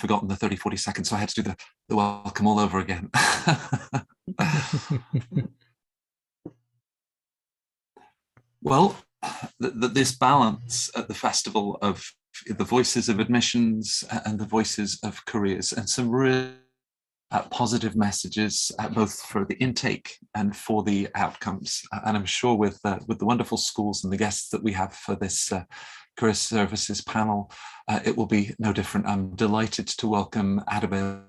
forgotten the 30, 40 seconds, so I had to do the welcome all over again. Well, this balance at the festival of the voices of admissions and the voices of careers, and some real positive messages both for the intake and for the outcomes. And I'm sure with the wonderful schools and the guests that we have for this career services panel, it will be no different. I'm delighted to welcome Abigail,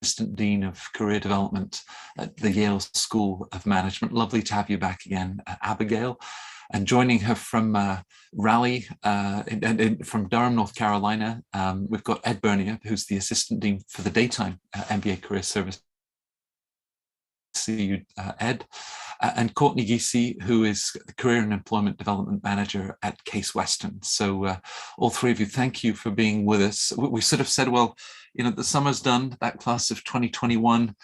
Assistant Dean of Career Development at the Yale School of Management. Lovely to have you back again, Abigail. And joining her from Raleigh, from Durham, North Carolina, we've got Ed Bernier, who's the Assistant Dean for the Daytime MBA Career Service. See you, Ed. And Courtney Giese, who is the Career and Employment Development Manager at Case Western. So all three of you, thank you for being with us. We sort of said, well, you know, the summer's done, that class of 2021,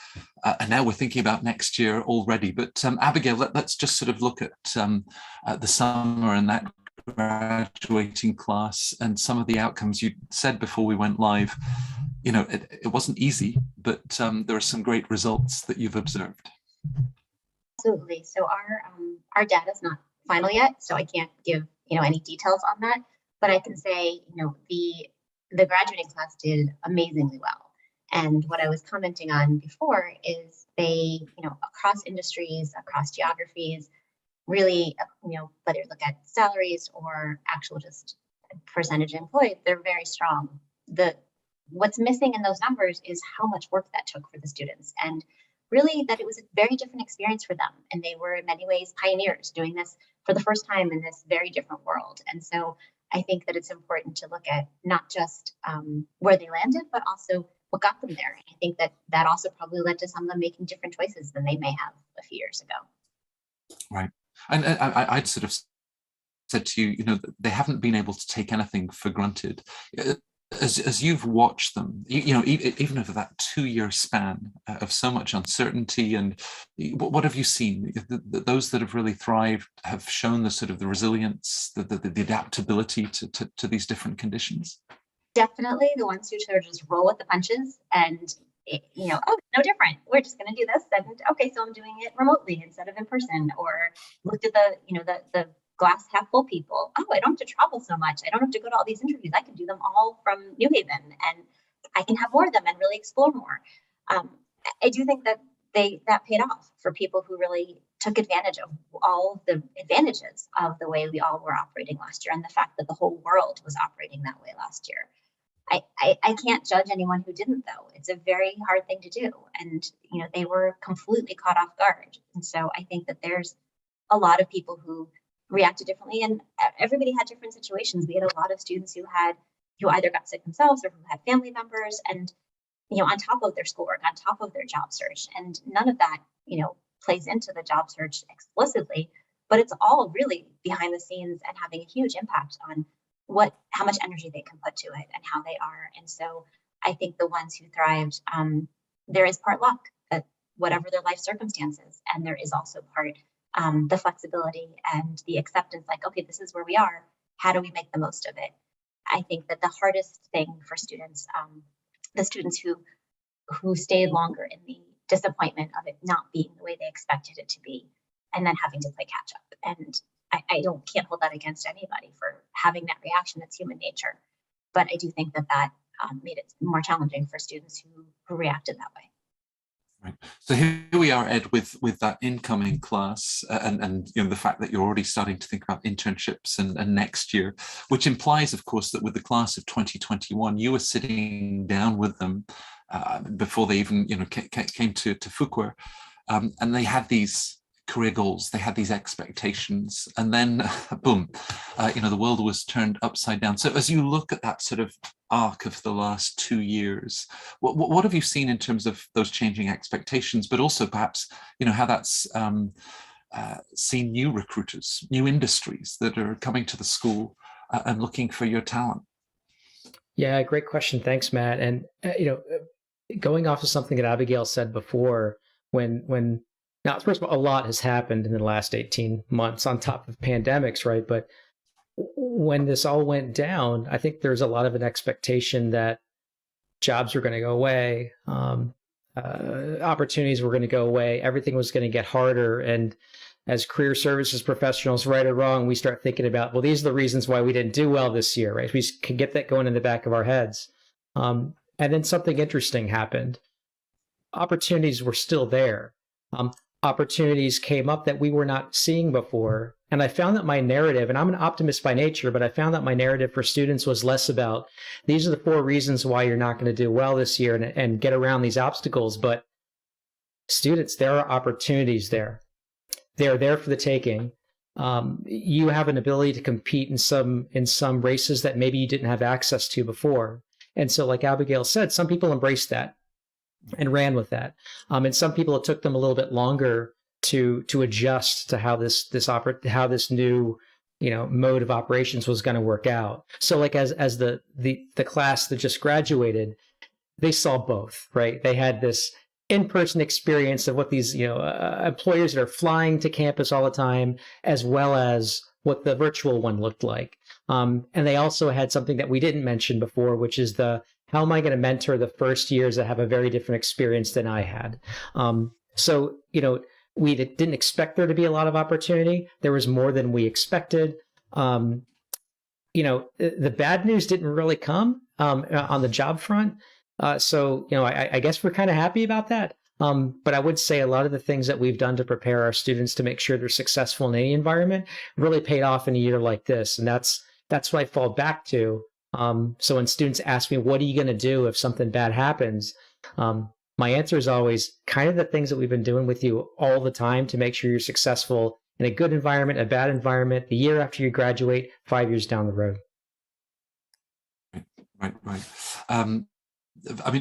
and now we're thinking about next year already. But Abigail, let's just sort of look at the summer and that graduating class and some of the outcomes. You said before we went live, you know, it wasn't easy, but there are some great results that you've observed. Absolutely. So our data is not final yet, so I can't give any details on that. But I can say the graduating class did amazingly well. And what I was commenting on before is they across industries, across geographies, really whether you look at salaries or actual just percentage employed, they're very strong. What's missing in those numbers is how much work that took for the students, and really that it was a very different experience for them. And they were in many ways pioneers doing this for the first time in this very different world. And so I think that it's important to look at not just where they landed, but also what got them there. And I think that also probably led to some of them making different choices than they may have a few years ago. Right. And I'd sort of said to you, they haven't been able to take anything for granted. As you've watched them, even over that 2-year span of so much uncertainty, and what have you seen? Those that have really thrived have shown the sort of the resilience, the adaptability to these different conditions. Definitely the ones who sort of just roll with the punches and oh, no different. We're just going to do this, and okay, so I'm doing it remotely instead of in person. Or looked at the glass half full people. Oh, I don't have to travel so much. I don't have to go to all these interviews. I can do them all from New Haven, and I can have more of them and really explore more. I do think that that paid off for people who really took advantage of all the advantages of the way we all were operating last year, and the fact that the whole world was operating that way last year. I can't judge anyone who didn't, though. It's a very hard thing to do, and they were completely caught off guard. And so I think that there's a lot of people who reacted differently, and everybody had different situations. We had a lot of students who either got sick themselves or who had family members, and on top of their schoolwork, on top of their job search, and none of that plays into the job search explicitly, but it's all really behind the scenes and having a huge impact on how much energy they can put to it and how they are. And so I think the ones who thrived, there is part luck, whatever their life circumstances, and there is also part the flexibility and the acceptance, like, okay, this is where we are. How do we make the most of it? I think that the hardest thing for students, the students who stayed longer in the disappointment of it not being the way they expected it to be, and then having to play catch up. And I can't hold that against anybody for having that reaction. It's human nature. But I do think that made it more challenging for students who reacted that way. Right. So here we are, Ed, with that incoming class, and the fact that you're already starting to think about internships and next year, which implies, of course, that with the class of 2021, you were sitting down with them before they even came to Fuqua, and they had these career goals, they had these expectations, and then boom, the world was turned upside down. So as you look at that sort of arc of the last 2 years, what have you seen in terms of those changing expectations, but also perhaps how that's seen new recruiters, new industries that are coming to the school and looking for your talent? Yeah, great question. Thanks, Matt. And going off of something that Abigail said before, when now, first of all, a lot has happened in the last 18 months on top of pandemics, right? But when this all went down, I think there's a lot of an expectation that jobs were going to go away, opportunities were going to go away, everything was going to get harder. And as career services professionals, right or wrong, we start thinking about, well, these are the reasons why we didn't do well this year, right? We can get that going in the back of our heads. And then something interesting happened. Opportunities were still there. Opportunities came up that we were not seeing before. And I found that my narrative, and I'm an optimist by nature, but I found that my narrative for students was less about, these are the 4 reasons why you're not going to do well this year and get around these obstacles. But students, there are opportunities there. They're there for the taking. You have an ability to compete in some races that maybe you didn't have access to before. And so, like Abigail said, some people embraced that and ran with that. And some people, it took them a little bit longer to adjust to how this new, mode of operations was going to work out. So like as the class that just graduated, they saw both, right? They had this in-person experience of what these, employers that are flying to campus all the time, as well as what the virtual one looked like. And they also had something that we didn't mention before, which is how am I going to mentor the first years that have a very different experience than I had? So, we didn't expect there to be a lot of opportunity. There was more than we expected. The bad news didn't really come on the job front. So, I guess we're kind of happy about that. But I would say a lot of the things that we've done to prepare our students to make sure they're successful in any environment really paid off in a year like this. And that's what I fall back to. So when students ask me, what are you going to do if something bad happens? My answer is always kind of the things that we've been doing with you all the time to make sure you're successful in a good environment, a bad environment, the year after you graduate, 5 years down the road. Right.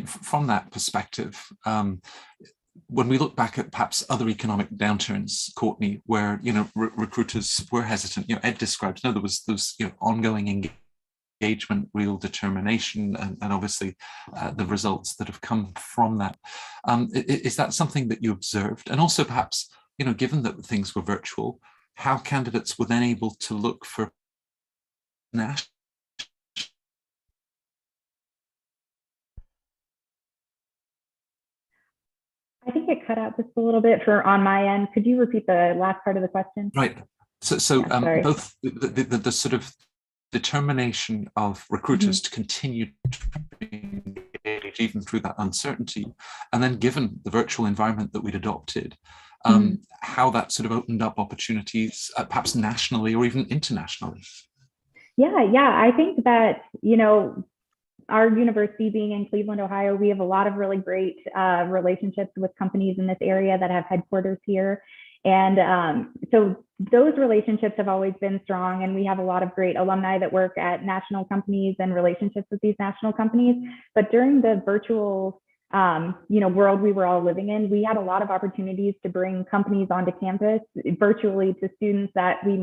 From that perspective, when we look back at perhaps other economic downturns, Courtney, where recruiters were hesitant, Ed described, there was ongoing engagement, real determination, and obviously the results that have come from that. Is that something that you observed? And also perhaps, given that things were virtual, how candidates were then able to look for national? I think it cut out just a little bit on my end. Could you repeat the last part of the question? Right. So Yeah, both the sort of determination of recruiters to continue to engage even through that uncertainty, and then given the virtual environment that we'd adopted, how that sort of opened up opportunities, perhaps nationally or even internationally. Yeah. I think that, our university being in Cleveland, Ohio, we have a lot of really great relationships with companies in this area that have headquarters here. And so those relationships have always been strong, and we have a lot of great alumni that work at national companies and relationships with these national companies. But during the virtual world we were all living in, we had a lot of opportunities to bring companies onto campus virtually to students that it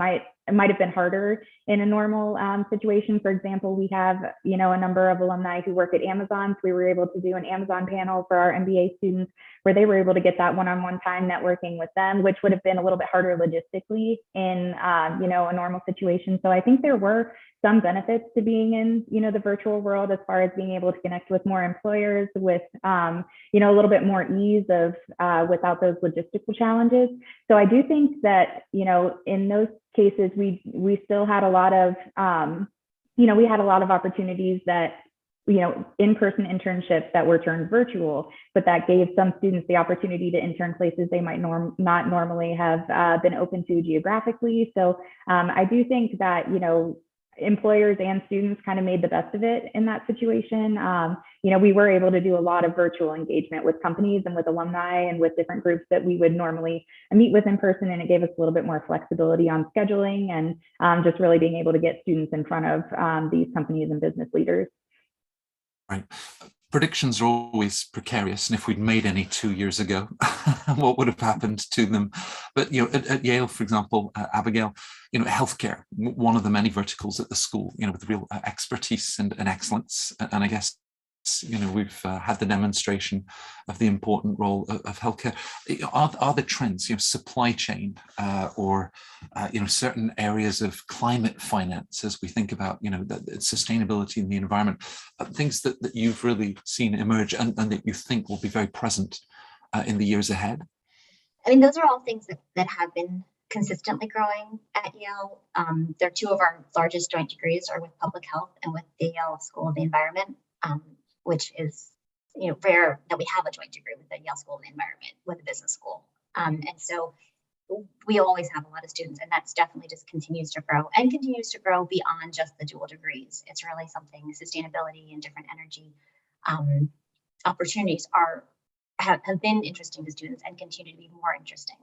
might have been harder in a normal situation. For example, we have, a number of alumni who work at Amazon. So we were able to do an Amazon panel for our MBA students where they were able to get that one-on-one time networking with them, which would have been a little bit harder logistically in, a normal situation. So I think there were some benefits to being in, the virtual world as far as being able to connect with more employers with, a little bit more ease of without those logistical challenges. So I do think that, in those cases, we still had a lot of, we had a lot of opportunities that, in-person internships that were turned virtual, but that gave some students the opportunity to intern places they might not normally have been open to geographically. So I do think that, employers and students kind of made the best of it in that situation. We were able to do a lot of virtual engagement with companies and with alumni and with different groups that we would normally meet with in person. And it gave us a little bit more flexibility on scheduling and just really being able to get students in front of these companies and business leaders. Right. Predictions are always precarious, and if we'd made any 2 years ago, what would have happened to them? But at Yale, for example, Abigail, healthcare, one of the many verticals at the school, with real expertise and excellence, and I guess conference, we've had the demonstration of the important role of healthcare. Are the trends, supply chain or certain areas of climate finance, as we think about the sustainability in the environment, things that you've really seen emerge and that you think will be very present in the years ahead? I mean, those are all things that have been consistently growing at Yale. They're two of our largest joint degrees are with public health and with the Yale School of the Environment, which is rare that we have a joint degree with the Yale School of the Environment with a business school. And so we always have a lot of students, and that's definitely just continues to grow and continues to grow beyond just the dual degrees. It's really something, sustainability and different energy opportunities have been interesting to students and continue to be more interesting.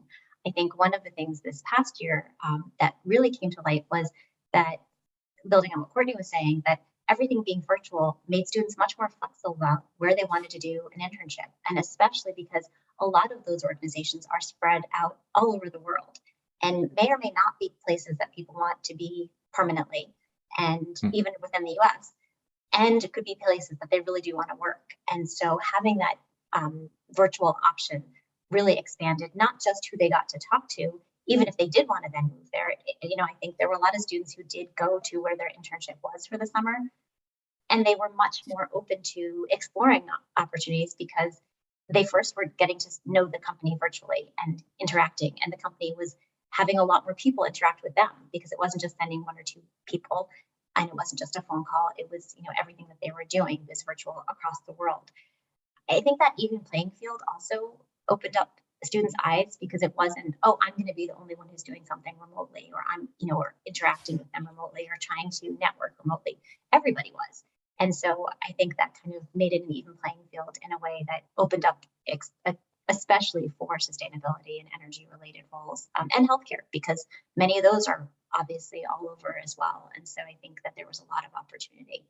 I think one of the things this past year that really came to light was that, building on what Courtney was saying, that everything being virtual made students much more flexible about where they wanted to do an internship. And especially because a lot of those organizations are spread out all over the world and may or may not be places that people want to be permanently, and even within the US. And it could be places that they really do want to work. And so having that virtual option really expanded not just who they got to talk to, even if they did want to then move there. I think there were a lot of students who did go to where their internship was for the summer, and they were much more open to exploring opportunities because they first were getting to know the company virtually and interacting, and the company was having a lot more people interact with them because it wasn't just sending one or two people, and it wasn't just a phone call. It was, everything that they were doing was virtual across the world. I think that even playing field also opened up students' eyes because it wasn't, oh, I'm going to be the only one who's doing something remotely, or I'm, or interacting with them remotely or trying to network remotely. Everybody was. And so I think that kind of made it an even playing field in a way that opened up, especially for sustainability and energy related roles and healthcare, because many of those are obviously all over as well. And so I think that there was a lot of opportunity.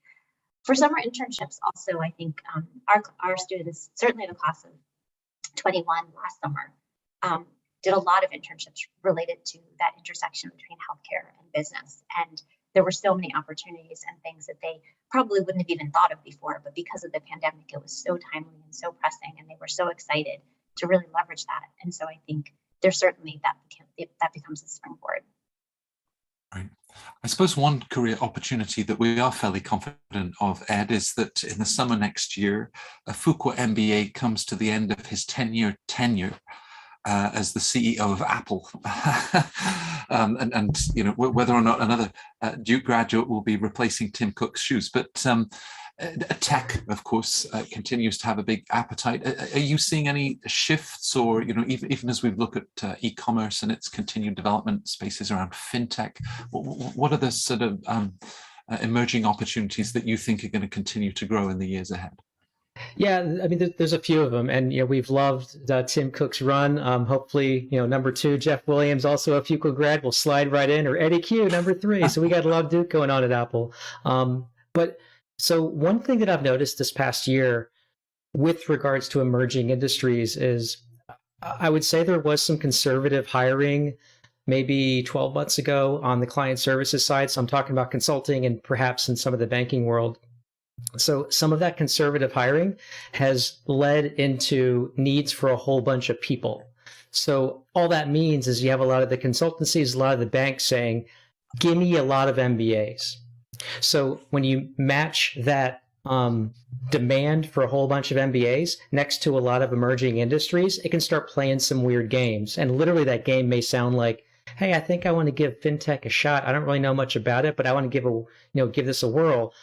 For summer internships also, I think our students, certainly the class of 21 last summer, did a lot of internships related to that intersection between healthcare and business. And there were so many opportunities and things that they probably wouldn't have even thought of before, but because of the pandemic, it was so timely and so pressing, and they were so excited to really leverage that. And so I think there's certainly that becomes a springboard. Right. I suppose one career opportunity that we are fairly confident of, Ed, is that in the summer next year, a Fuqua MBA comes to the end of his 10-year tenure as the CEO of Apple. and whether or not another Duke graduate will be replacing Tim Cook's shoes. But tech, of course, continues to have a big appetite. Are you seeing any shifts, or even as we look at e-commerce and its continued development, spaces around fintech? What are the sort of emerging opportunities that you think are going to continue to grow in the years ahead? Yeah, I mean, there's a few of them, and we've loved Tim Cook's run. Hopefully, number 2, Jeff Williams, also a Fuqua grad, will slide right in, or Eddie Q, number 3. So we got a lot of Duke going on at Apple. So one thing that I've noticed this past year with regards to emerging industries is I would say there was some conservative hiring maybe 12 months ago on the client services side. So I'm talking about consulting and perhaps in some of the banking world. So some of that conservative hiring has led into needs for a whole bunch of people. So all that means is you have a lot of the consultancies, a lot of the banks saying, give me a lot of MBAs. So when you match that demand for a whole bunch of MBAs next to a lot of emerging industries, it can start playing some weird games. And literally that game may sound like, hey, I think I want to give fintech a shot. I don't really know much about it, but I want to give this a whirl.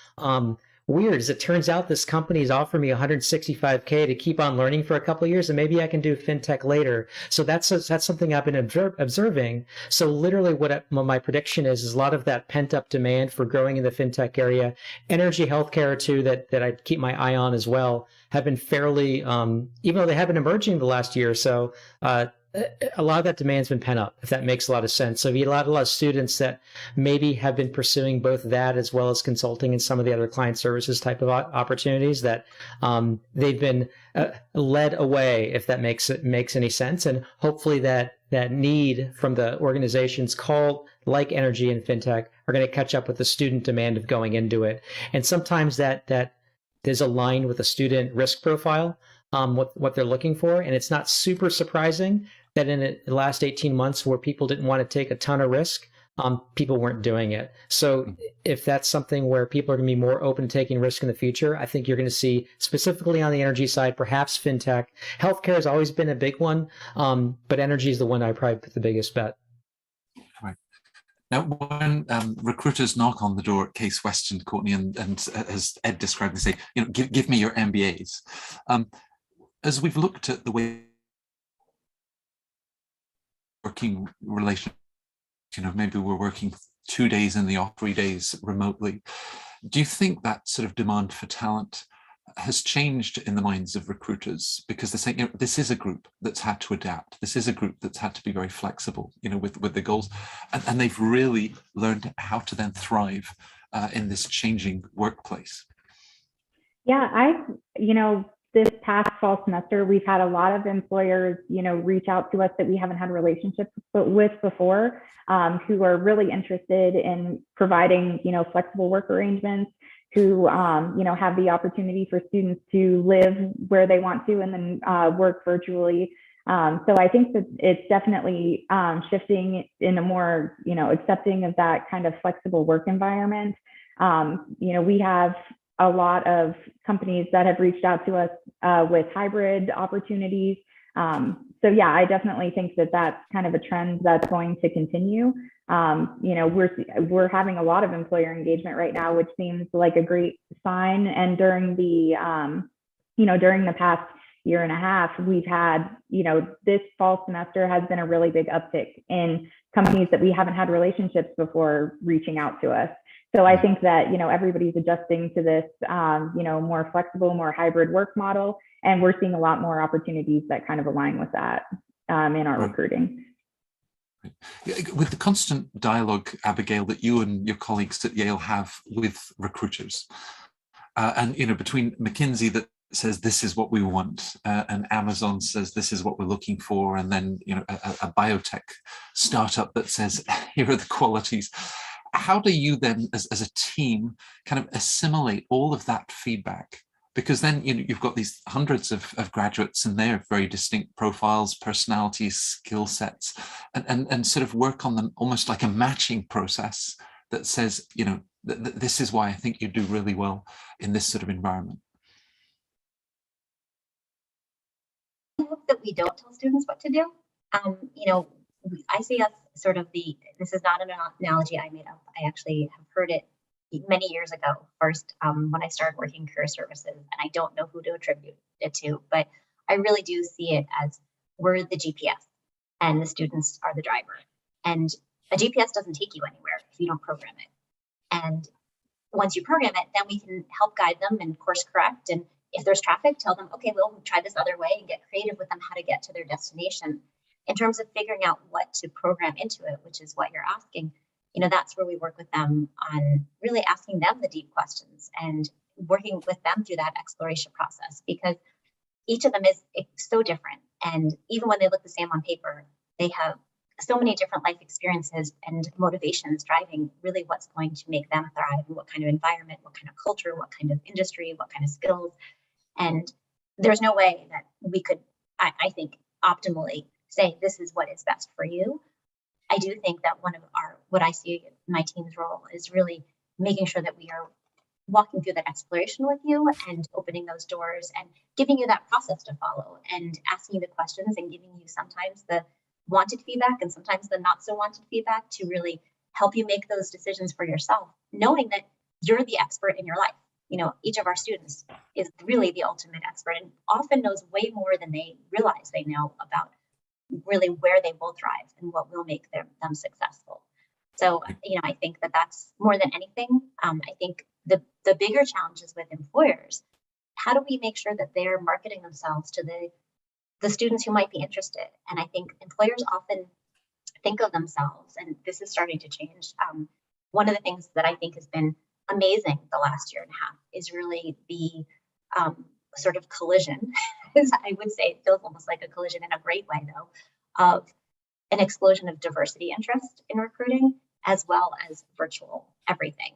Weird, as it turns out, this company is offering me $165K to keep on learning for a couple of years, and maybe I can do fintech later. So that's something I've been observing. So literally what my prediction is a lot of that pent-up demand for growing in the fintech area, energy, healthcare too, that I keep my eye on as well, have been fairly, even though they have been emerging the last year or so, a lot of that demand's been pent up, if that makes a lot of sense. So you have a lot of students that maybe have been pursuing both that as well as consulting and some of the other client services type of opportunities that they've been led away, if that makes any sense. And hopefully that need from the organizations called like energy and fintech are going to catch up with the student demand of going into it. And sometimes that is aligned with the student risk profile, what they're looking for. And it's not super surprising that in the last 18 months where people didn't want to take a ton of risk, people weren't doing it. So if that's something where people are going to be more open to taking risk in the future, I think you're going to see specifically on the energy side, perhaps fintech. Healthcare has always been a big one, but energy is the one I probably put the biggest bet. Right. Now, when recruiters knock on the door at Case Western, Courtney, and as Ed described, they say, give me your MBAs. As we've looked at the way working relationship, maybe we're working 2 days in the office, 3 days remotely. Do you think that sort of demand for talent has changed in the minds of recruiters? Because they're saying, this is a group that's had to adapt. This is a group that's had to be very flexible, with the goals. And they've really learned how to then thrive in this changing workplace. Yeah, this past fall semester, we've had a lot of employers, reach out to us that we haven't had relationships with before, who are really interested in providing, flexible work arrangements, who, have the opportunity for students to live where they want to and then work virtually. So I think that it's definitely shifting in a more, accepting of that kind of flexible work environment. We have a lot of companies that have reached out to us with hybrid opportunities. So yeah, I definitely think that that's kind of a trend that's going to continue. We're having a lot of employer engagement right now, which seems like a great sign. And during the, during the past year and a half, we've had, this fall semester has been a really big uptick in companies that we haven't had relationships before reaching out to us. So I think that, everybody's adjusting to this, more flexible, more hybrid work model. And we're seeing a lot more opportunities that kind of align with that in our recruiting. With the constant dialogue, Abigail, that you and your colleagues at Yale have with recruiters, and, between McKinsey that says this is what we want, and Amazon says this is what we're looking for, and then, a biotech startup that says, here are the qualities. How do you then, as a team, kind of assimilate all of that feedback? Because then you've got these hundreds of graduates and their very distinct profiles, personalities, skill sets, and sort of work on them almost like a matching process that says, this is why I think you do really well in this sort of environment. I hope that we don't tell students what to do. I see us sort of this is not an analogy I made up. I actually have heard it many years ago, first when I started working career services, and I don't know who to attribute it to, but I really do see it as we're the GPS and the students are the driver. And a GPS doesn't take you anywhere if you don't program it. And once you program it, then we can help guide them and course correct. And if there's traffic, tell them, okay, we'll try this other way and get creative with them how to get to their destination. In terms of figuring out what to program into it, which is what you're asking, that's where we work with them on really asking them the deep questions and working with them through that exploration process, because each of them is so different. And even when they look the same on paper, they have so many different life experiences and motivations driving really what's going to make them thrive, and what kind of environment, what kind of culture, what kind of industry, what kind of skills. And there's no way that we could, I think, optimally say this is what is best for you. I do think that what I see my team's role is really making sure that we are walking through that exploration with you and opening those doors and giving you that process to follow and asking you the questions and giving you sometimes the wanted feedback and sometimes the not so wanted feedback to really help you make those decisions for yourself, knowing that you're the expert in your life. Each of our students is really the ultimate expert and often knows way more than they realize they know about really where they will thrive and what will make them successful. So, I think that that's more than anything. I think the bigger challenges with employers, how do we make sure that they're marketing themselves to the students who might be interested? And I think employers often think of themselves, and this is starting to change. One of the things that I think has been amazing the last year and a half is really the sort of collision, as I would say, it feels almost like a collision in a great way though, of an explosion of diversity interest in recruiting, as well as virtual everything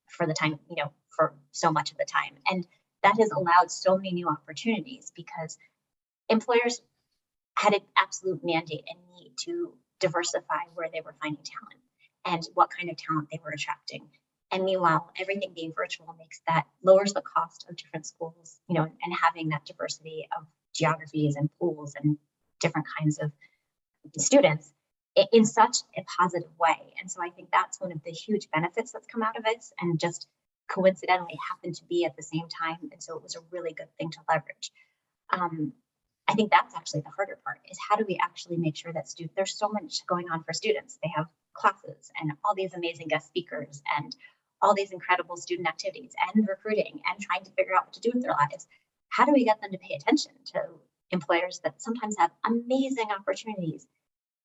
for the time, for so much of the time. And that has allowed so many new opportunities because employers had an absolute mandate and need to diversify where they were finding talent and what kind of talent they were attracting. And meanwhile, everything being virtual lowers the cost of different schools, and having that diversity of geographies and pools and different kinds of students in such a positive way. And so I think that's one of the huge benefits that's come out of it, and just coincidentally happened to be at the same time. And so it was a really good thing to leverage. I think that's actually the harder part, is how do we actually make sure that there's so much going on for students. They have classes and all these amazing guest speakers and all these incredible student activities and recruiting and trying to figure out what to do with their lives. How do we get them to pay attention to employers that sometimes have amazing opportunities?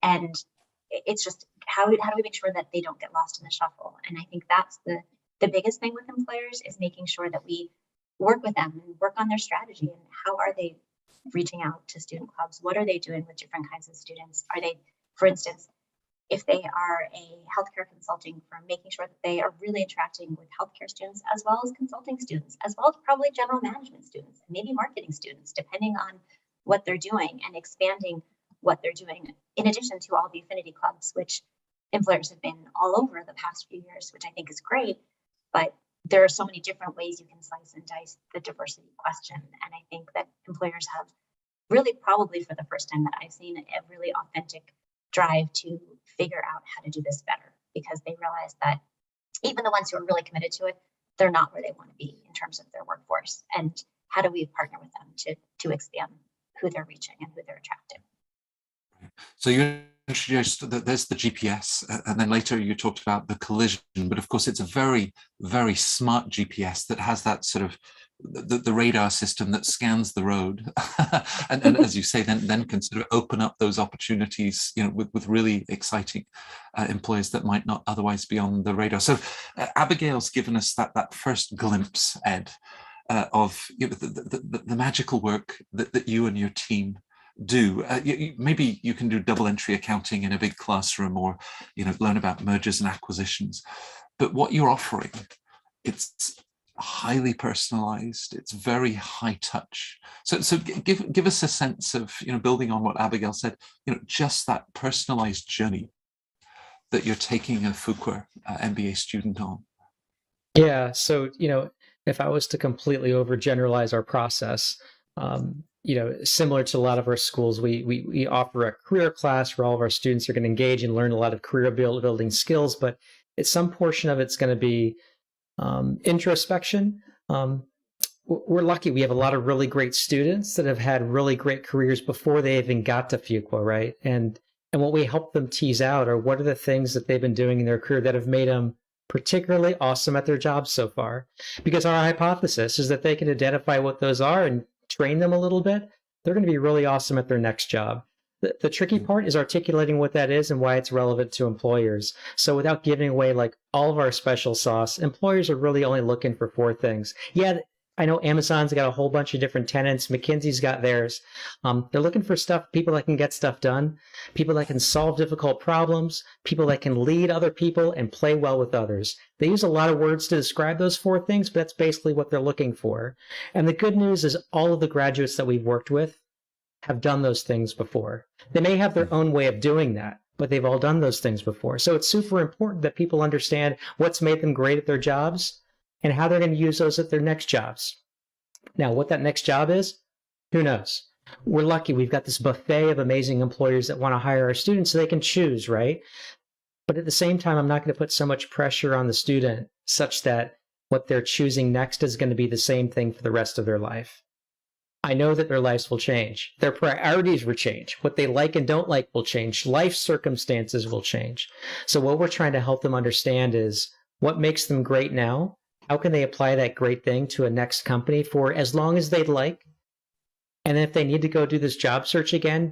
And it's just, how do we make sure that they don't get lost in the shuffle? And I think that's the biggest thing with employers, is making sure that we work with them and work on their strategy, and how are they reaching out to student clubs? What are they doing with different kinds of students? Are they, for instance, if they are a healthcare consulting firm, making sure that they are really interacting with healthcare students as well as consulting students, as well as probably general management students, and maybe marketing students, depending on what they're doing, and expanding what they're doing, in addition to all the affinity clubs, which employers have been all over the past few years, which I think is great. But there are so many different ways you can slice and dice the diversity question. And I think that employers have really, probably for the first time that I've seen, a really authentic drive to figure out how to do this better, because they realize that even the ones who are really committed to it, they're not where they want to be in terms of their workforce. And how do we partner with them to expand who they're reaching and who they're attracting? So you introduced that there's the GPS, and then later you talked about the collision, but of course it's a very, very smart GPS that has that sort of the radar system that scans the road, and as you say, then can sort of open up those opportunities, with really exciting employers that might not otherwise be on the radar. So Abigail's given us that first glimpse, Ed, of the magical work that you and your team do. Maybe you can do double entry accounting in a big classroom, or learn about mergers and acquisitions, but what you're offering, it's highly personalized, it's very high touch. So give us a sense of, building on what Abigail said, just that personalized journey that you're taking a Fuqua MBA student on. Yeah, so if I was to completely overgeneralize our process, similar to a lot of our schools, we offer a career class where all of our students are going to engage and learn a lot of career building skills, but some portion of it's going to be introspection. We're lucky. We have a lot of really great students that have had really great careers before they even got to Fuqua, right? And what we help them tease out are what are the things that they've been doing in their career that have made them particularly awesome at their jobs so far. Because our hypothesis is that they can identify what those are and train them a little bit, they're going to be really awesome at their next job. The tricky part is articulating what that is and why it's relevant to employers. So without giving away like all of our special sauce, employers are really only looking for 4 things. Yeah, I know Amazon's got a whole bunch of different tenants. McKinsey's got theirs. They're looking for people that can get stuff done, people that can solve difficult problems, people that can lead other people and play well with others. They use a lot of words to describe those 4 things, but that's basically what they're looking for. And the good news is all of the graduates that we've worked with have done those things before. They may have their own way of doing that, but they've all done those things before. So it's super important that people understand what's made them great at their jobs and how they're going to use those at their next jobs. Now, what that next job is, who knows? We're lucky. We've got this buffet of amazing employers that want to hire our students so they can choose, right? But at the same time, I'm not going to put so much pressure on the student such that what they're choosing next is going to be the same thing for the rest of their life. I know that their lives will change. Their priorities will change. What they like and don't like will change. Life circumstances will change. So what we're trying to help them understand is what makes them great now. How can they apply that great thing to a next company for as long as they'd like? And if they need to go do this job search again,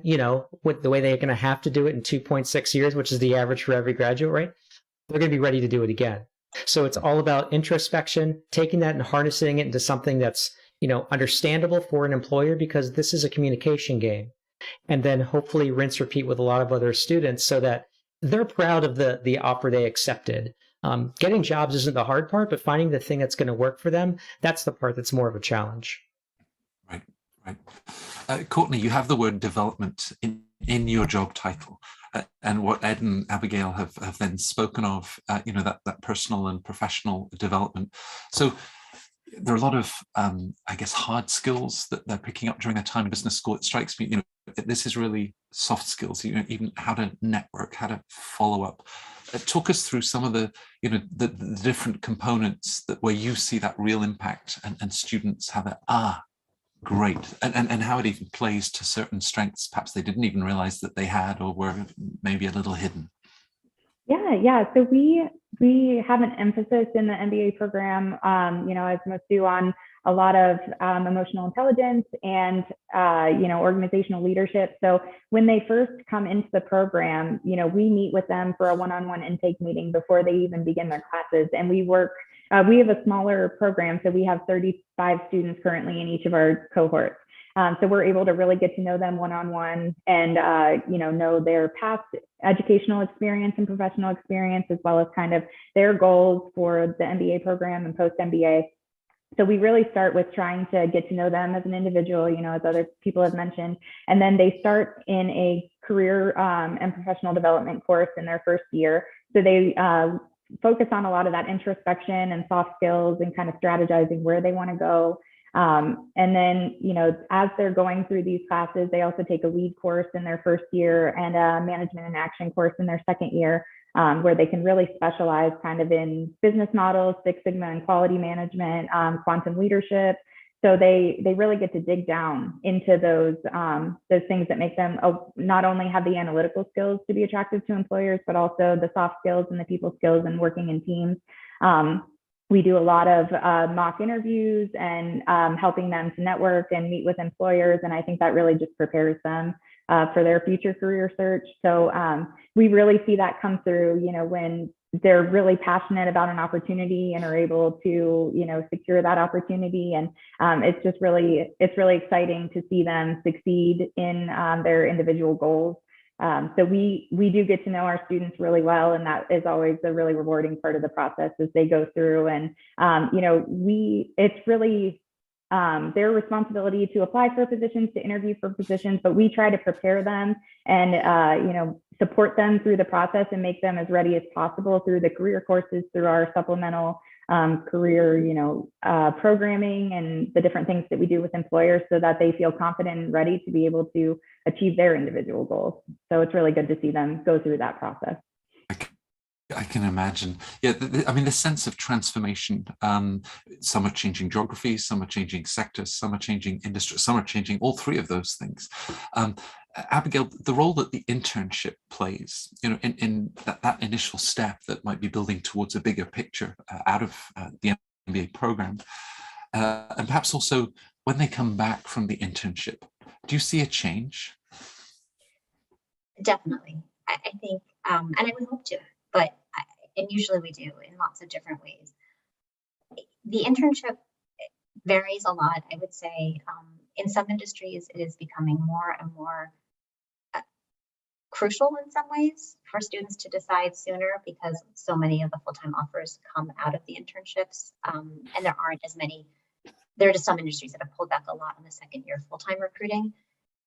with the way they're going to have to do it in 2.6 years, which is the average for every graduate, right? They're going to be ready to do it again. So it's all about introspection, taking that and harnessing it into something that's understandable for an employer, because this is a communication game. And then hopefully rinse, repeat with a lot of other students so that they're proud of the offer they accepted. Getting jobs isn't the hard part, but finding the thing that's going to work for them, that's the part that's more of a challenge. Right, right. Courtney, you have the word development in your job title. And what Ed and Abigail have then spoken of, that personal and professional development. So there are a lot of, I guess, hard skills that they're picking up during their time in business school. It strikes me, this is really soft skills, even how to network, how to follow up. Talk us through some of the different components where you see that real impact and students have that, great, and how it even plays to certain strengths perhaps they didn't even realize that they had or were maybe a little hidden. Yeah. So we have an emphasis in the MBA program, as most do, on a lot of emotional intelligence and organizational leadership. So when they first come into the program, we meet with them for a one-on-one intake meeting before they even begin their classes, and we work. We have a smaller program, so we have 35 students currently in each of our cohorts. So we're able to really get to know them one-on-one and, know their past educational experience and professional experience, as well as kind of their goals for the MBA program and post-MBA. So we really start with trying to get to know them as an individual, as other people have mentioned. And then they start in a career and professional development course in their first year. So they focus on a lot of that introspection and soft skills and kind of strategizing where they want to go. And then, as they're going through these classes, they also take a lead course in their first year and a management and action course in their second year, where they can really specialize kind of in business models, Six Sigma and quality management, quantum leadership. So they really get to dig down into those things that make them not only have the analytical skills to be attractive to employers, but also the soft skills and the people skills and working in teams. We do a lot of mock interviews and helping them to network and meet with employers. And I think that really just prepares them for their future career search. So we really see that come through, when they're really passionate about an opportunity and are able to, secure that opportunity. And it's really exciting to see them succeed in their individual goals. So we do get to know our students really well, and that is always a really rewarding part of the process as they go through. And it's really their responsibility to apply for positions, to interview for positions, but we try to prepare them and support them through the process and make them as ready as possible through the career courses, through our supplemental career programming and the different things that we do with employers, so that they feel confident and ready to be able to achieve their individual goals. So it's really good to see them go through that process. I can imagine. Yeah, the sense of transformation. Some are changing geography, some are changing sectors, some are changing industry, some are changing all three of those things. Abigail, the role that the internship plays, in that initial step that might be building towards a bigger picture out of the MBA program, and perhaps also when they come back from the internship, do you see a change? Definitely. I think, and I would hope to, and usually we do in lots of different ways. The internship varies a lot, I would say. In some industries, it is becoming more and more crucial in some ways for students to decide sooner, because so many of the full-time offers come out of the internships, and there aren't as many. There are just some industries that have pulled back a lot on the second year full-time recruiting.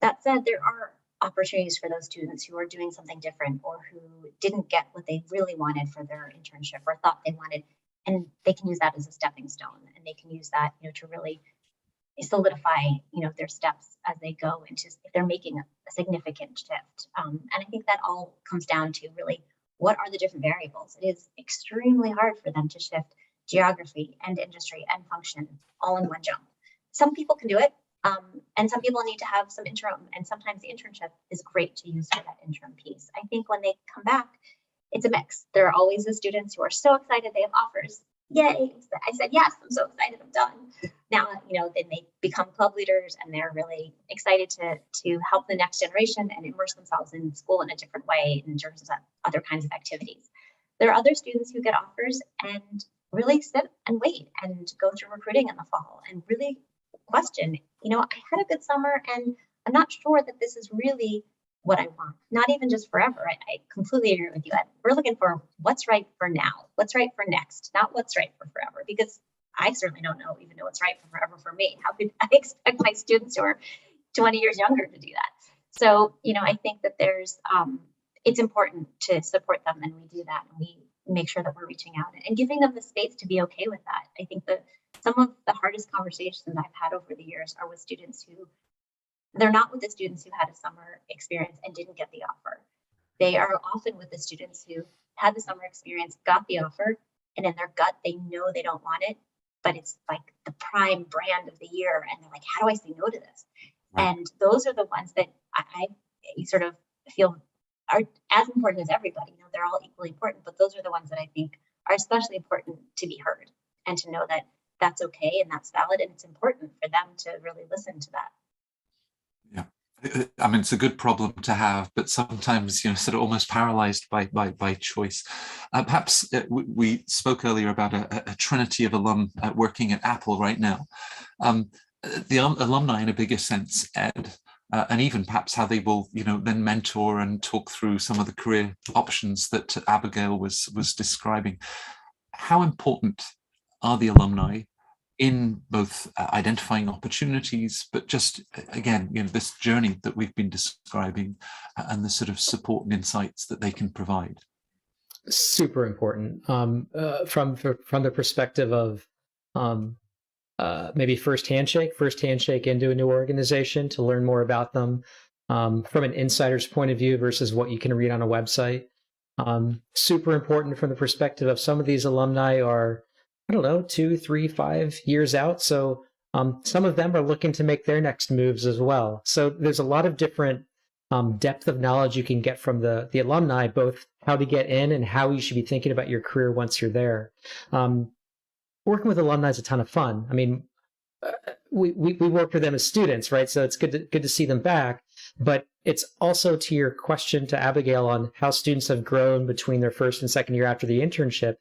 That said, there are opportunities for those students who are doing something different or who didn't get what they really wanted for their internship or thought they wanted, and they can use that as a stepping stone, and they can use that to really solidify their steps as they go into, if they're making a significant shift. And I think that all comes down to really, what are the different variables? It is extremely hard for them to shift geography and industry and function all in one jump. Some people can do it, and some people need to have some interim, and sometimes the internship is great to use for that interim piece. I think when they come back, it's a mix. There are always the students who are so excited they have offers. Yay, I said yes, I'm so excited, I'm done. Now, then they become club leaders and they're really excited to help the next generation and immerse themselves in school in a different way in terms of other kinds of activities. There are other students who get offers and really sit and wait and go through recruiting in the fall and really question, I had a good summer and I'm not sure that this is really what I want, not even just forever. I completely agree with you. We're looking for what's right for now, what's right for next, not what's right for forever, because I certainly don't even know what's right for forever for me. How could I expect my students who are 20 years younger to do that? So, I think that there's, it's important to support them, and we do that, and we make sure that we're reaching out and giving them the space to be okay with that. I think that some of the hardest conversations I've had over the years are with students who, they're not with the students who had a summer experience and didn't get the offer. They are often with the students who had the summer experience, got the offer, and in their gut, they know they don't want it, but it's like the prime brand of the year. And they're like, how do I say no to this? Right. And those are the ones that I sort of feel are as important as everybody. They're all equally important, but those are the ones that I think are especially important to be heard and to know that that's okay and that's valid. And it's important for them to really listen to that. Yeah. I mean, it's a good problem to have, but sometimes, sort of almost paralyzed by choice. Perhaps we spoke earlier about a trinity of alum working at Apple right now. The alumni, in a bigger sense, Ed, and even perhaps how they will, then mentor and talk through some of the career options that Abigail was describing. How important are the alumni in both identifying opportunities, but just, again, this journey that we've been describing and the sort of support and insights that they can provide? Super important from the perspective of maybe first handshake into a new organization to learn more about them from an insider's point of view versus what you can read on a website. Super important from the perspective of some of these alumni are, 2, 3, 5 years out. So some of them are looking to make their next moves as well. So there's a lot of different depth of knowledge you can get from the alumni, both how to get in and how you should be thinking about your career once you're there. Working with alumni is a ton of fun. I mean, we work with them as students, right? So it's good to see them back. But it's also, to your question to Abigail on how students have grown between their first and second year after the internship,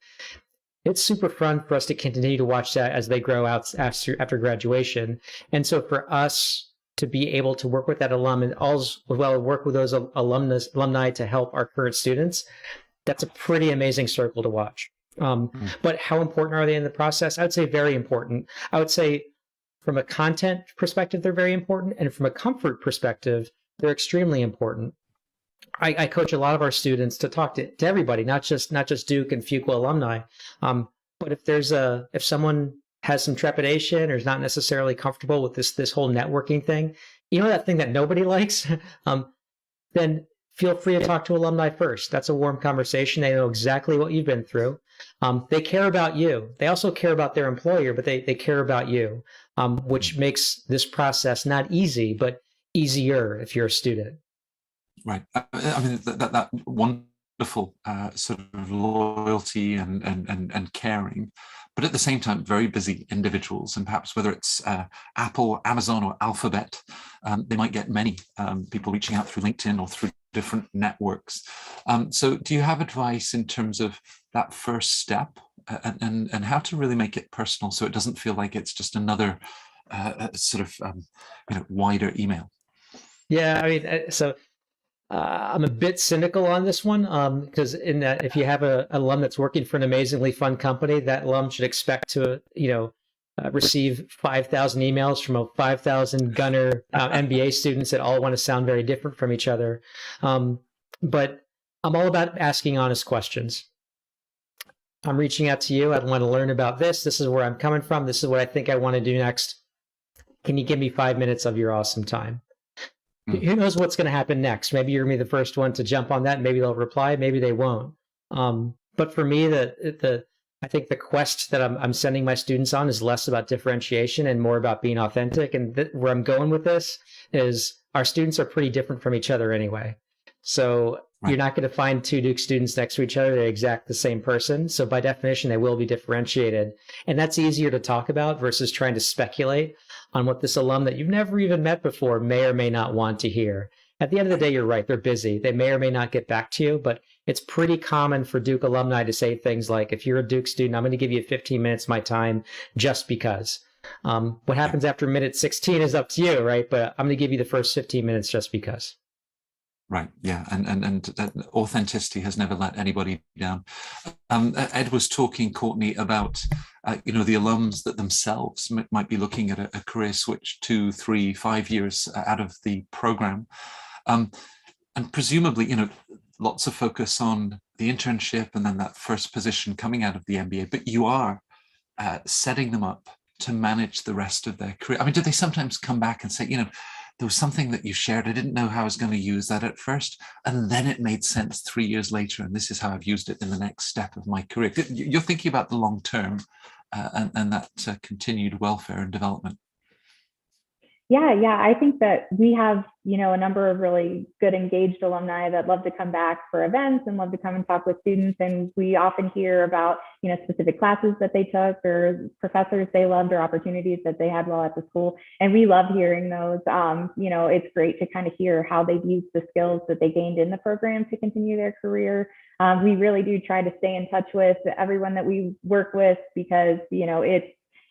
it's super fun for us to continue to watch that as they grow out after graduation. And so for us to be able to work with that alum and as well work with those alumni to help our current students, that's a pretty amazing circle to watch. But how important are they in the process? I would say very important. I would say from a content perspective, they're very important. And from a comfort perspective, they're extremely important. I coach a lot of our students to talk to everybody, not just Duke and Fuqua alumni. But if someone has some trepidation or is not necessarily comfortable with this whole networking thing, that thing that nobody likes, then feel free to talk to alumni first. That's a warm conversation. They know exactly what you've been through. They care about you. They also care about their employer, but they care about you, which makes this process not easy, but easier if you're a student. Right. I mean, that wonderful sort of loyalty and caring, but at the same time, very busy individuals. And perhaps whether it's Apple, Amazon, or Alphabet, they might get many people reaching out through LinkedIn or through different networks. So do you have advice in terms of that first step and how to really make it personal so it doesn't feel like it's just another sort of wider email? Yeah, I mean, so I'm a bit cynical on this one because in that if you have an alum that's working for an amazingly fun company, that alum should expect to, receive 5,000 emails from 5,000 gunner MBA students that all want to sound very different from each other. But I'm all about asking honest questions. I'm reaching out to you. I want to learn about this. This is where I'm coming from. This is what I think I want to do next. Can you give me 5 minutes of your awesome time? Who knows what's going to happen next? Maybe you're going to be the first one to jump on that. Maybe they'll reply. Maybe they won't. But for me, I think the quest that I'm sending my students on is less about differentiation and more about being authentic. And where I'm going with this is our students are pretty different from each other anyway. So you're not going to find two Duke students next to each other. They're exact the same person. So by definition, they will be differentiated. And that's easier to talk about versus trying to speculate on what this alum that you've never even met before may or may not want to hear. At the end of the day, you're right. They're busy. They may or may not get back to you, but it's pretty common for Duke alumni to say things like, if you're a Duke student, I'm going to give you 15 minutes of my time just because. What happens after minute 16 is up to you, right? But I'm going to give you the first 15 minutes just because. Right. Yeah. And authenticity has never let anybody down. Ed was talking, Courtney, about the alums that themselves might be looking at a career switch 2, 3, 5 years out of the program, and presumably lots of focus on the internship and then that first position coming out of the MBA. But you are setting them up to manage the rest of their career. I mean, do they sometimes come back and say, there was something that you shared, I didn't know how I was going to use that at first, and then it made sense 3 years later, and this is how I've used it in the next step of my career? You're thinking about the long term and that continued welfare and development. Yeah, I think that we have, a number of really good engaged alumni that love to come back for events and love to come and talk with students. And we often hear about, specific classes that they took or professors they loved or opportunities that they had while at the school. And we love hearing those. It's great to kind of hear how they've used the skills that they gained in the program to continue their career. We really do try to stay in touch with everyone that we work with because,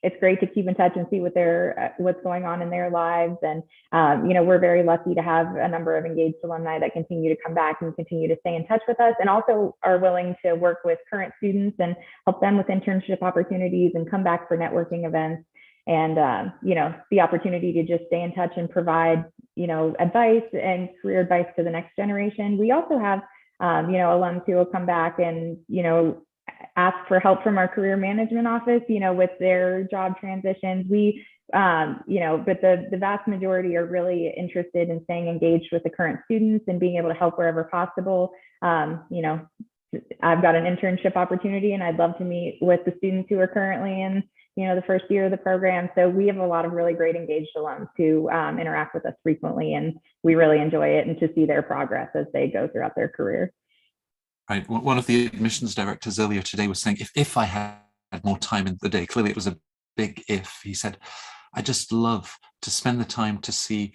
it's great to keep in touch and see what's going on in their lives. And, we're very lucky to have a number of engaged alumni that continue to come back and continue to stay in touch with us and also are willing to work with current students and help them with internship opportunities and come back for networking events. And, the opportunity to just stay in touch and provide, advice and career advice to the next generation. We also have, alums who will come back and, ask for help from our career management office, with their job transitions. But the vast majority are really interested in staying engaged with the current students and being able to help wherever possible. I've got an internship opportunity and I'd love to meet with the students who are currently in, the first year of the program. So we have a lot of really great engaged alums who interact with us frequently, and we really enjoy it and to see their progress as they go throughout their career. Right. One of the admissions directors earlier today was saying, if I had more time in the day, clearly it was a big if, he said, I just love to spend the time to see,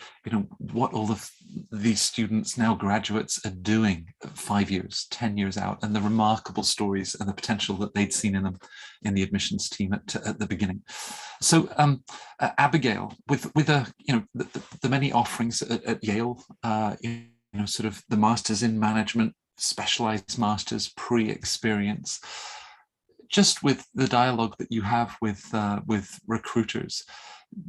what all of these students, now graduates, are doing 5 years, 10 years out, and the remarkable stories and the potential that they'd seen in them in the admissions team at the beginning. So, Abigail, with the many offerings at Yale, sort of the masters in management, specialized masters, pre-experience, just with the dialogue that you have with recruiters,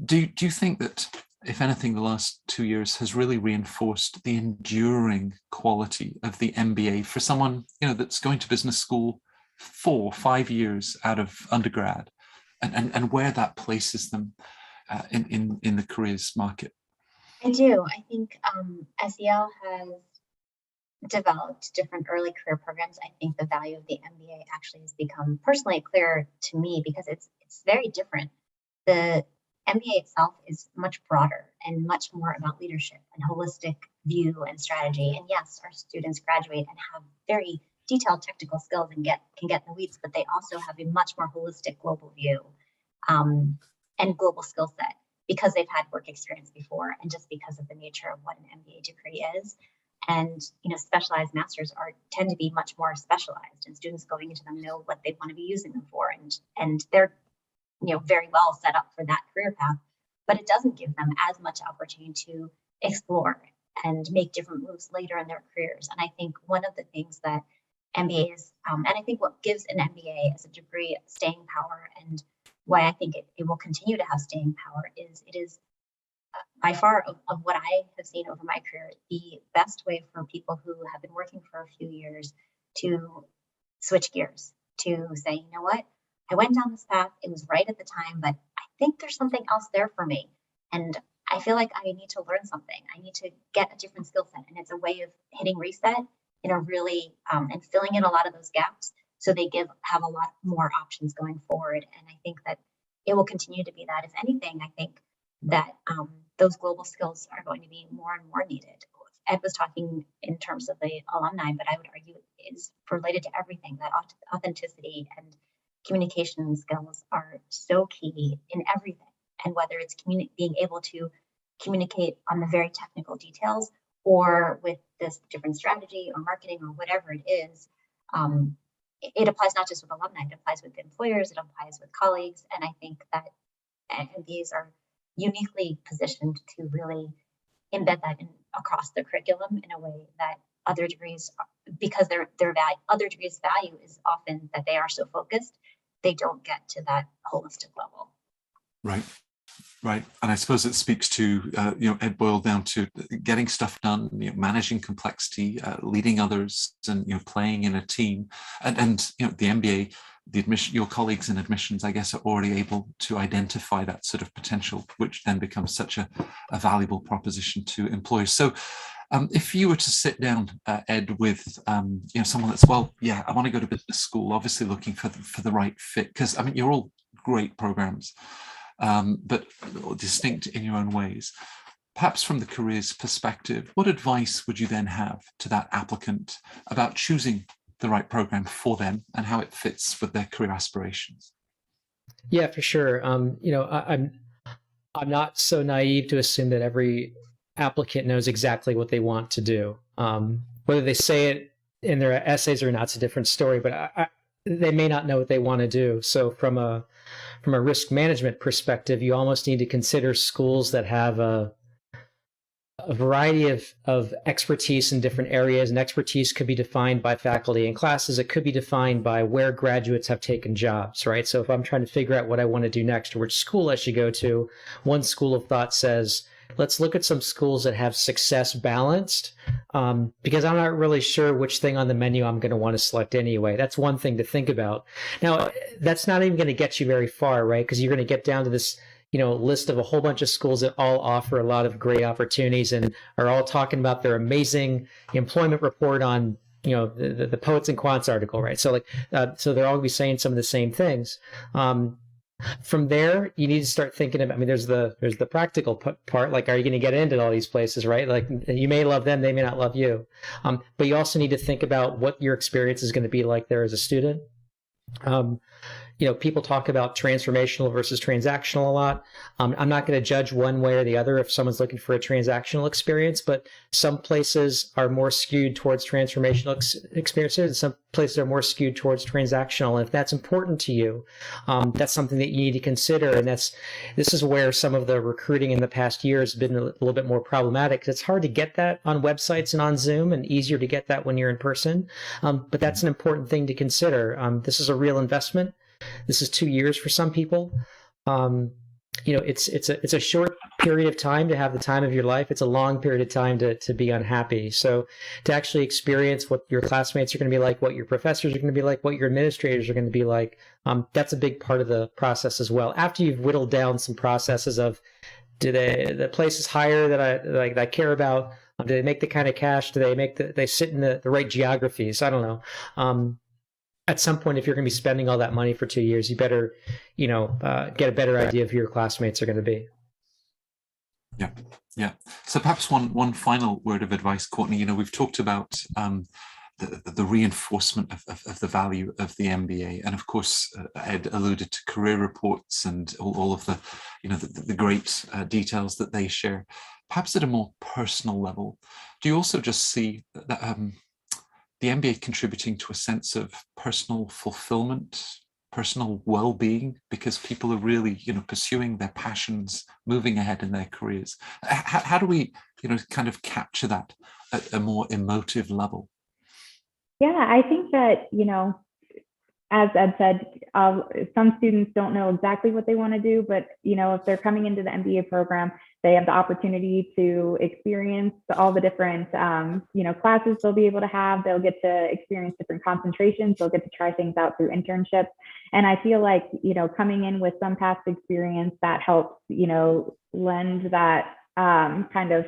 do you think that, if anything, the last 2 years has really reinforced the enduring quality of the MBA for someone that's going to business school 4 or 5 years out of undergrad, and where that places them in the careers market? I do. I think as Yale has developed different early career programs, I think the value of the MBA actually has become personally clearer to me because it's very different. The MBA itself is much broader and much more about leadership and holistic view and strategy. And yes, our students graduate and have very detailed technical skills and can get in the weeds, but they also have a much more holistic global view and global skill set because they've had work experience before and just because of the nature of what an MBA degree is. And specialized masters tend to be much more specialized, and students going into them know what they want to be using them for, and they're very well set up for that career path. But it doesn't give them as much opportunity to explore and make different moves later in their careers. And I think one of the things that MBAs, and I think what gives an MBA as a degree staying power, and why I think it will continue to have staying power, is it is by far of what I have seen over my career, the best way for people who have been working for a few years to switch gears, to say, you know what, I went down this path, it was right at the time, but I think there's something else there for me. And I feel like I need to learn something. I need to get a different skill set. And it's a way of hitting reset in a really, and filling in a lot of those gaps. So they have a lot more options going forward. And I think that it will continue to be that. If anything, I think that those global skills are going to be more and more needed. Ed was talking in terms of the alumni, but I would argue it is related to everything. That authenticity and communication skills are so key in everything. And whether it's being able to communicate on the very technical details or with this different strategy or marketing or whatever it is, it applies not just with alumni, it applies with employers, it applies with colleagues. And I think that MBAs are uniquely positioned to really embed that in across the curriculum in a way that other degrees, because other degrees' value is often that they are so focused, they don't get to that holistic level. Right. Right, and I suppose it speaks to Ed boiled down to getting stuff done, managing complexity, leading others, and playing in a team, and the MBA, the admission, your colleagues in admissions, I guess, are already able to identify that sort of potential, which then becomes such a valuable proposition to employers. So, if you were to sit down, Ed, with someone that's, well, yeah, I want to go to business school, obviously looking for the right fit, because I mean, you're all great programs. But distinct in your own ways. Perhaps from the careers perspective, what advice would you then have to that applicant about choosing the right program for them and how it fits with their career aspirations? Yeah, for sure. I'm not so naive to assume that every applicant knows exactly what they want to do. Whether they say it in their essays or not, it's a different story. But they may not know what they want to do. So from a risk management perspective, you almost need to consider schools that have a variety of expertise in different areas. And expertise could be defined by faculty and classes. It could be defined by where graduates have taken jobs, right? So if I'm trying to figure out what I want to do next or which school I should go to, one school of thought says, let's look at some schools that have success balanced, because I'm not really sure which thing on the menu I'm going to want to select anyway. That's one thing to think about. Now, that's not even going to get you very far, right? Because you're going to get down to this, list of a whole bunch of schools that all offer a lot of great opportunities and are all talking about their amazing employment report on, the Poets and Quants article, right? So so they're all going to be saying some of the same things. From there, you need to start thinking about, there's the practical part, like, are you going to get into all these places, right? Like, you may love them, they may not love you. But you also need to think about what your experience is going to be like there as a student. People talk about transformational versus transactional a lot. I'm not going to judge one way or the other if someone's looking for a transactional experience, but some places are more skewed towards transformational experiences, and some places are more skewed towards transactional. And if that's important to you, that's something that you need to consider. And this is where some of the recruiting in the past year has been a little bit more problematic, because it's hard to get that on websites and on Zoom, and easier to get that when you're in person. But that's an important thing to consider. This is a real investment. This is 2 years for some people. It's a short period of time to have the time of your life. It's a long period of time to be unhappy. So to actually experience what your classmates are going to be like, what your professors are going to be like, what your administrators are going to be like, that's a big part of the process as well. After you've whittled down some processes of, the places hire that I care about, do they make the kind of cash? Do they sit in the right geographies? I don't know. At some point, if you're going to be spending all that money for 2 years, you better, get a better idea of who your classmates are going to be. Yeah, yeah. So perhaps one final word of advice, Courtney. We've talked about the reinforcement of the value of the MBA, and of course, Ed alluded to career reports and all of the, the great details that they share. Perhaps at a more personal level, do you also just see that? The MBA contributing to a sense of personal fulfillment, personal well-being, because people are really, pursuing their passions, moving ahead in their careers. How do we, kind of capture that at a more emotive level? Yeah, I think that, as Ed said, some students don't know exactly what they want to do, but, if they're coming into the MBA program, they have the opportunity to experience all the different, classes they'll be able to have. They'll get to experience different concentrations. They'll get to try things out through internships. And I feel like, coming in with some past experience that helps, lend that kind of,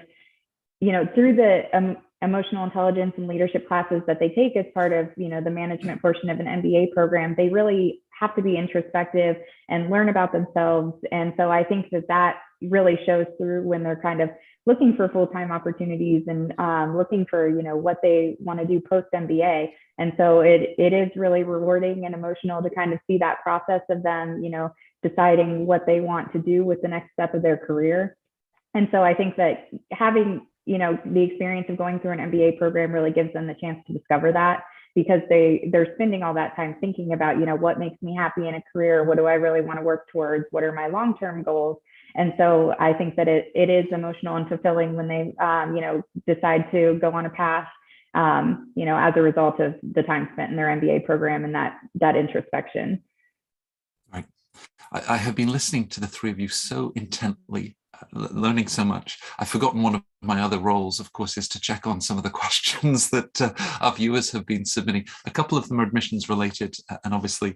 through the emotional intelligence and leadership classes that they take as part of, the management portion of an MBA program, they really have to be introspective and learn about themselves. And so I think that really shows through when they're kind of looking for full-time opportunities and looking for, what they want to do post MBA. And so it is really rewarding and emotional to kind of see that process of them, deciding what they want to do with the next step of their career. And so I think that having, the experience of going through an MBA program really gives them the chance to discover that, because they're spending all that time thinking about, what makes me happy in a career? What do I really want to work towards? What are my long-term goals? And so I think that it is emotional and fulfilling when they, decide to go on a path, as a result of the time spent in their MBA program and that introspection. Right. I have been listening to the three of you so intently, learning so much. I've forgotten one of my other roles, of course, is to check on some of the questions that our viewers have been submitting. A couple of them are admissions related, and obviously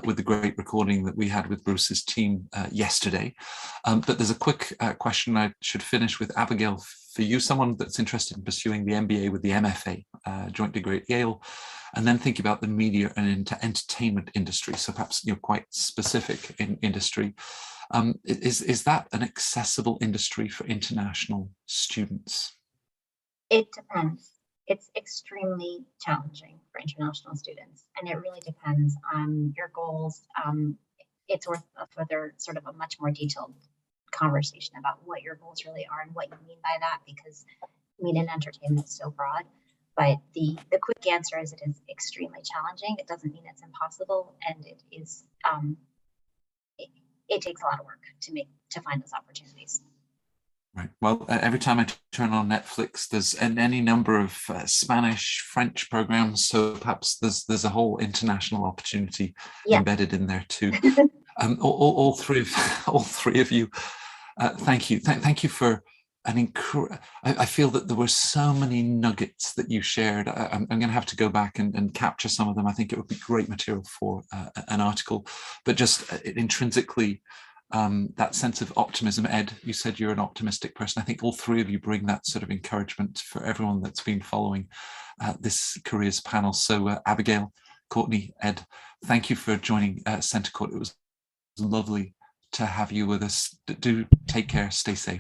with the great recording that we had with Bruce's team yesterday. But there's a quick question I should finish with, Abigail, for you, someone that's interested in pursuing the MBA with the MFA, joint degree at Yale, and then think about the media and entertainment industry. So perhaps quite specific in industry. Is that an accessible industry for international students? It depends. It's extremely challenging for international students, and it really depends on your goals. It's worth a further sort of a much more detailed conversation about what your goals really are and what you mean by that, because media and entertainment is so broad. But the quick answer is it is extremely challenging. It doesn't mean it's impossible, and it is it takes a lot of work to find those opportunities. Right. Well, every time I turn on Netflix, there's any number of Spanish, French programs. So perhaps there's a whole international opportunity embedded in there too. All three of you, thank you. Thank you for I feel that there were so many nuggets that you shared. I'm going to have to go back and capture some of them. I think it would be great material for an article, but just intrinsically, that sense of optimism. Ed, you said you're an optimistic person. I think all three of you bring that sort of encouragement for everyone that's been following this careers panel. So Abigail, Courtney, Ed, thank you for joining Centre Court. It was lovely to have you with us. Do take care, stay safe.